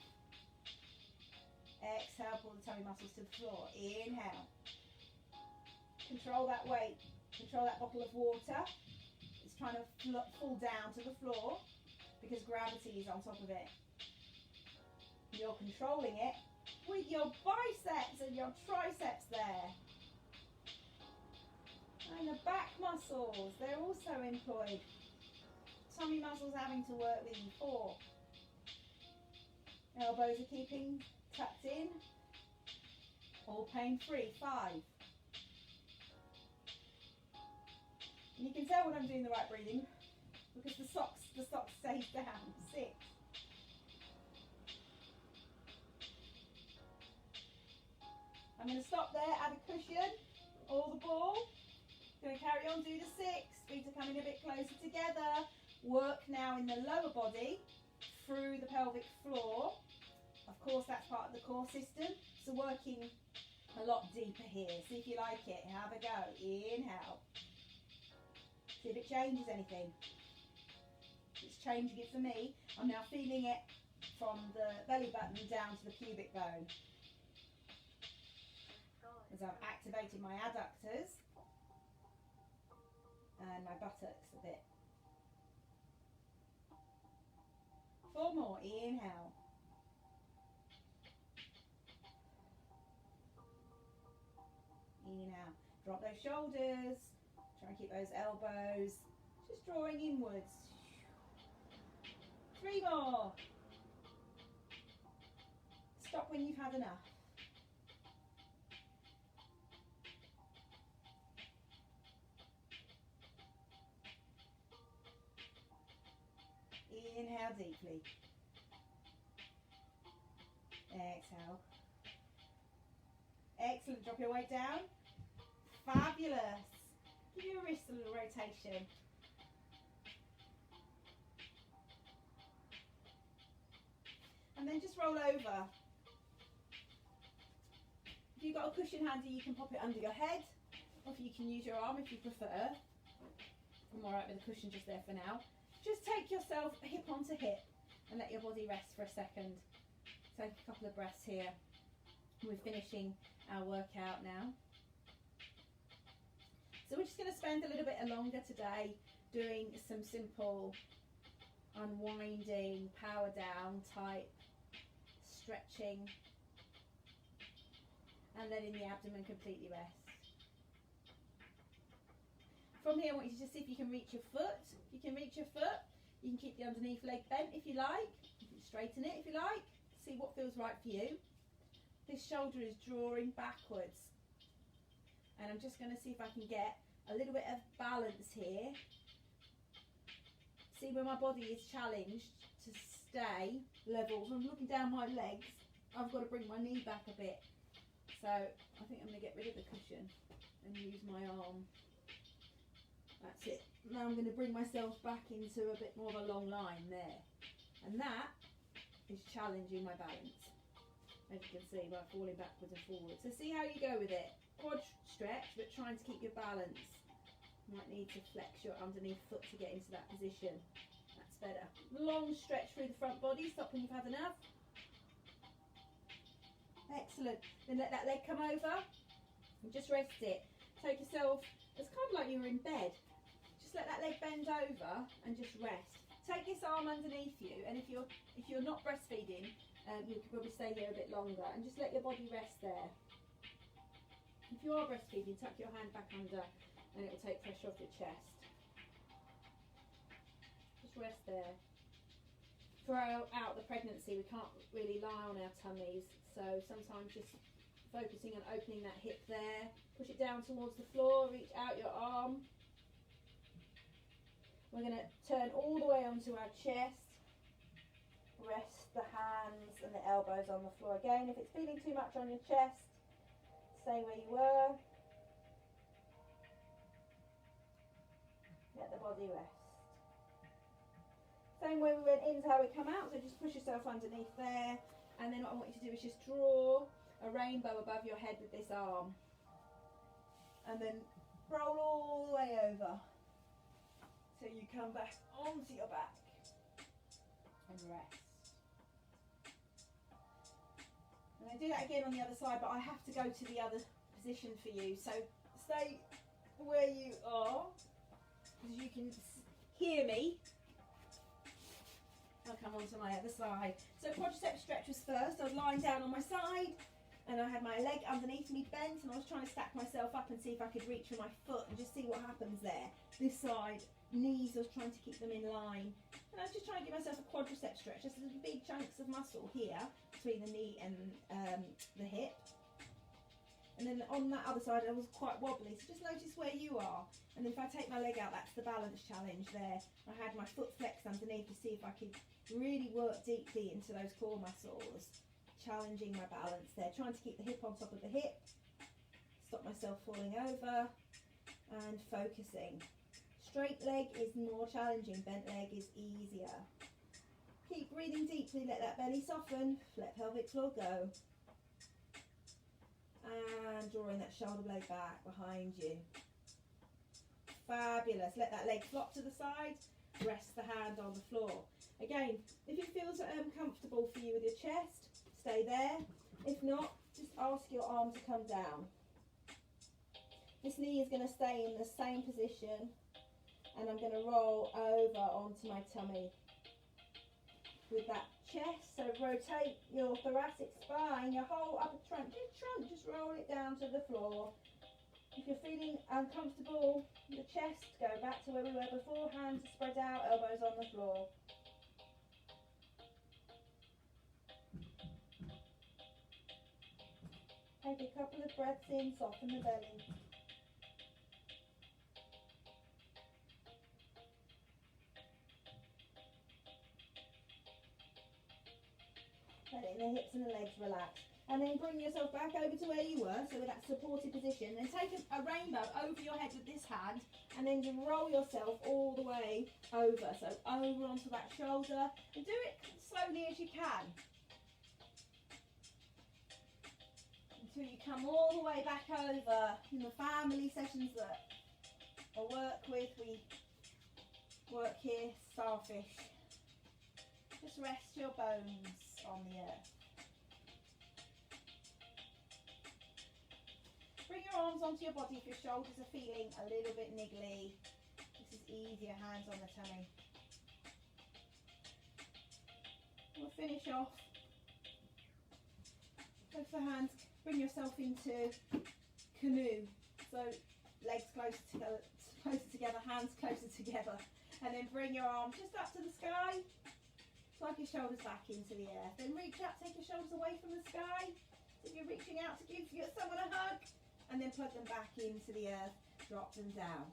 Exhale. Pull the tummy muscles to the floor. Inhale. Control that weight. Control that bottle of water. It's trying to fall down to the floor because gravity is on top of it. You're controlling it with your biceps and your triceps there. And the back muscles, they're also employed. Tummy muscles having to work with you. 4. Elbows are keeping tucked in. All pain free. 5. And you can tell when I'm doing the right breathing because the socks stays down. 6. I'm going to stop there, add a cushion, or the ball. Going to carry on, do the 6. Feet are coming a bit closer together. Work now in the lower body through the pelvic floor. Of course, that's part of the core system. So working a lot deeper here. See if you like it. Have a go. Inhale. See if it changes anything. It's changing it for me. I'm now feeling it from the belly button down to the pubic bone. As I've activated my adductors and my buttocks a bit. 4 more. Inhale. Inhale. Drop those shoulders. Try and keep those elbows just drawing inwards. 3 more. Stop when you've had enough. Inhale deeply. Exhale. Excellent. Drop your weight down. Fabulous. Give your wrist a little rotation. And then just roll over. If you've got a cushion handy, you can pop it under your head, or if you can use your arm if you prefer. I'm alright with the cushion just there for now. Just take yourself hip onto hip and let your body rest for a second. Take a couple of breaths here. We're finishing our workout now. So we're just going to spend a little bit longer today doing some simple unwinding, power down type stretching, and letting the abdomen completely rest. From here I want you to just see if you can reach your foot. If you can reach your foot, you can keep the underneath leg bent if you like. You can straighten it if you like. See what feels right for you. This shoulder is drawing backwards. And I'm just going to see if I can get a little bit of balance here. See where my body is challenged to stay level. So I'm looking down my legs. I've got to bring my knee back a bit. So I think I'm going to get rid of the cushion and use my arm. That's it. Now I'm going to bring myself back into a bit more of a long line there. And that is challenging my balance. As you can see, by falling backwards and forwards. So see how you go with it. Quad stretch, but trying to keep your balance. You might need to flex your underneath foot to get into that position. That's better. Long stretch through the front body. Stop when you've had enough. Excellent. Then let that leg come over and just rest it. Take yourself, it's kind of like you were in bed. Just let that leg bend over and just rest. Take this arm underneath you, and if you're not breastfeeding, you could probably stay here a bit longer, and just let your body rest there. If you are breastfeeding, tuck your hand back under and it will take pressure off your chest. Just rest there. Throughout the pregnancy, we can't really lie on our tummies, so sometimes just focusing on opening that hip there. Push it down towards the floor, reach out your arm. We're going to turn all the way onto our chest. Rest the hands and the elbows on the floor again. If it's feeling too much on your chest, stay where you were. Let the body rest. Same way we went in is how we come out, so just push yourself underneath there, and then what I want you to do is just draw a rainbow above your head with this arm, and then roll all the way over till you come back onto your back and rest. And I do that again on the other side, but I have to go to the other position for you, so stay where you are, because you can hear me. I'll come on to my other side. So quadricep stretch was first. I was lying down on my side and I had my leg underneath me bent, and I was trying to stack myself up and see if I could reach for my foot and just see what happens there. This side, knees, I was trying to keep them in line. And I was just trying to give myself a quadricep stretch. Just little big chunks of muscle here between the knee and the hip. And then on that other side I was quite wobbly, so just notice where you are. And if I take my leg out, that's the balance challenge there. I had my foot flexed underneath to see if I could really work deeply into those core muscles, challenging my balance there, trying to keep the hip on top of the hip, stop myself falling over, and focusing. Straight leg is more challenging, bent leg is easier. Keep breathing deeply, let that belly soften, let pelvic floor go. And drawing that shoulder blade back behind you. Fabulous. Let that leg flop to the side, rest the hand on the floor. Again, if it feels comfortable for you with your chest, stay there. If not, just ask your arm to come down. This knee is going to stay in the same position, and I'm going to roll over onto my tummy with that chest. So rotate your thoracic spine, your whole upper trunk, just roll it down to the floor. If you're feeling uncomfortable, the chest, go back to where we were before, hands spread out, elbows on the floor. Take a couple of breaths in, soften the belly. Letting the hips and the legs relax. And then bring yourself back over to where you were, so with that supported position. Then take a rainbow over your head with this hand, and then just roll yourself all the way over. So over onto that shoulder, and do it slowly as you can. Until you come all the way back over. In the family sessions that I work with, we work here, starfish. Just rest your bones on the earth. Bring your arms onto your body if your shoulders are feeling a little bit niggly. This is easier, hands on the tummy. We'll finish off. Both the hands, bring yourself into canoe. So legs closer together, hands closer together. And then bring your arms just up to the sky. Plug your shoulders back into the earth. Then reach up, take your shoulders away from the sky. If you're reaching out to give someone a hug. And then plug them back into the earth, drop them down.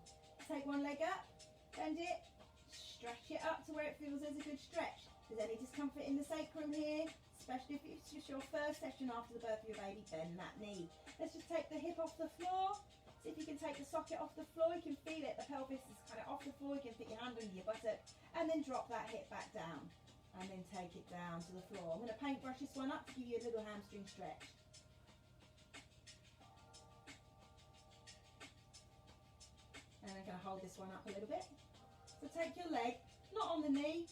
Take one leg up, bend it, stretch it up to where it feels there's a good stretch. If there's any discomfort in the sacrum here, especially if it's just your first session after the birth of your baby, bend that knee. Let's just take the hip off the floor. See if you can take the socket off the floor. You can feel it, the pelvis is kind of off the floor. You can put your hand under your buttock and then drop that hip back down. And then take it down to the floor. I'm going to paintbrush this one up to give you a little hamstring stretch. And I'm going to hold this one up a little bit. So take your leg, not on the knee,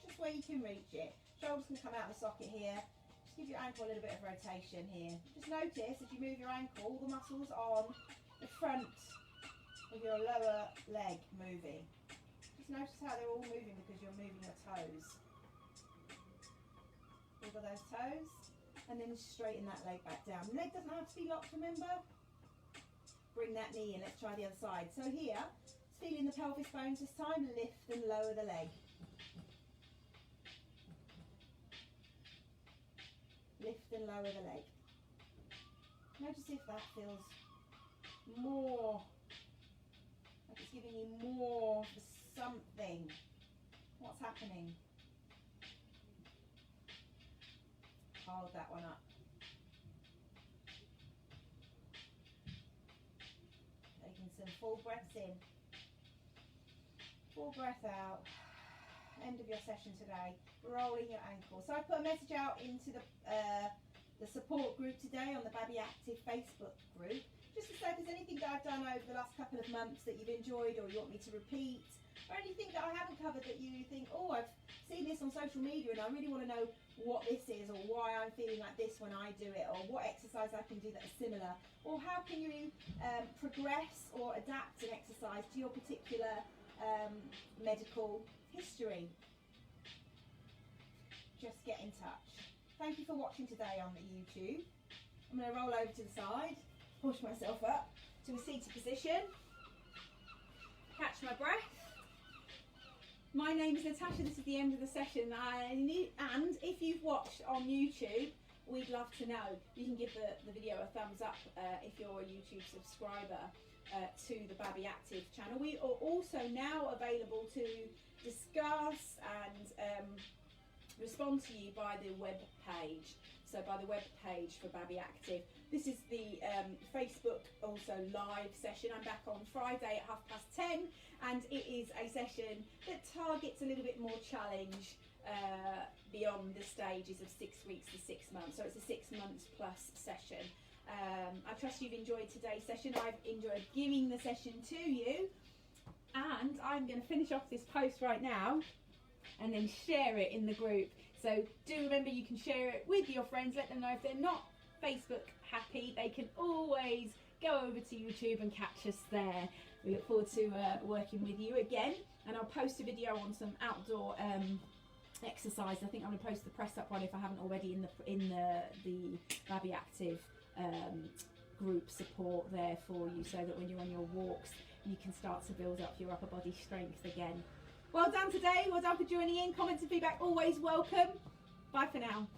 just where you can reach it. Shoulders can come out of the socket here. Just give your ankle a little bit of rotation here. Just notice as you move your ankle, all the muscles on the front of your lower leg moving. Just notice how they're all moving because you're moving your toes. Wiggle those toes and then straighten that leg back down. The leg doesn't have to be locked, remember? Bring that knee in. Let's try the other side. So here, feeling the pelvis bones this time, lift and lower the leg. Lift and lower the leg. Notice if that feels more, like it's giving you more for something. What's happening? Hold that one up. Some full breaths in, full breath out. End of your session today. Rolling your ankle. So I put a message out into the support group today on the Babi Active Facebook group, just to say if there's anything that I've done over the last couple of months that you've enjoyed or you want me to repeat, or anything that I haven't covered that you think, oh, I've seen this on social media and I really want to know what this is, or why I'm feeling like this when I do it, or what exercise I can do that is similar, or how can you progress or adapt an exercise to your particular medical history. Just get in touch. Thank you for watching today on the YouTube. I'm going to roll over to the side, push myself up to a seated position, catch my breath. My name is Natasha, this is the end of the session, and if you've watched on YouTube, we'd love to know. You can give the video a thumbs up if you're a YouTube subscriber to the Babi Active channel. We are also now available to discuss and respond to you by the web page. So by the web page for Babi Active. This is the Facebook also live session. I'm back on Friday at 10:30, and it is a session that targets a little bit more challenge beyond the stages of 6 weeks to 6 months. So it's a 6 months plus session. I trust you've enjoyed today's session. I've enjoyed giving the session to you, and I'm going to finish off this post right now and then share it in the group. So do remember, you can share it with your friends. Let them know if they're not Facebook happy, they can always go over to YouTube and catch us there. We look forward to working with you again, and I'll post a video on some outdoor exercise. I think I'm going to post the press up one if I haven't already in the Babi Active group support there for you, so that when you're on your walks you can start to build up your upper body strength again. Well done today, well done for joining in. Comments and feedback always welcome. Bye for now.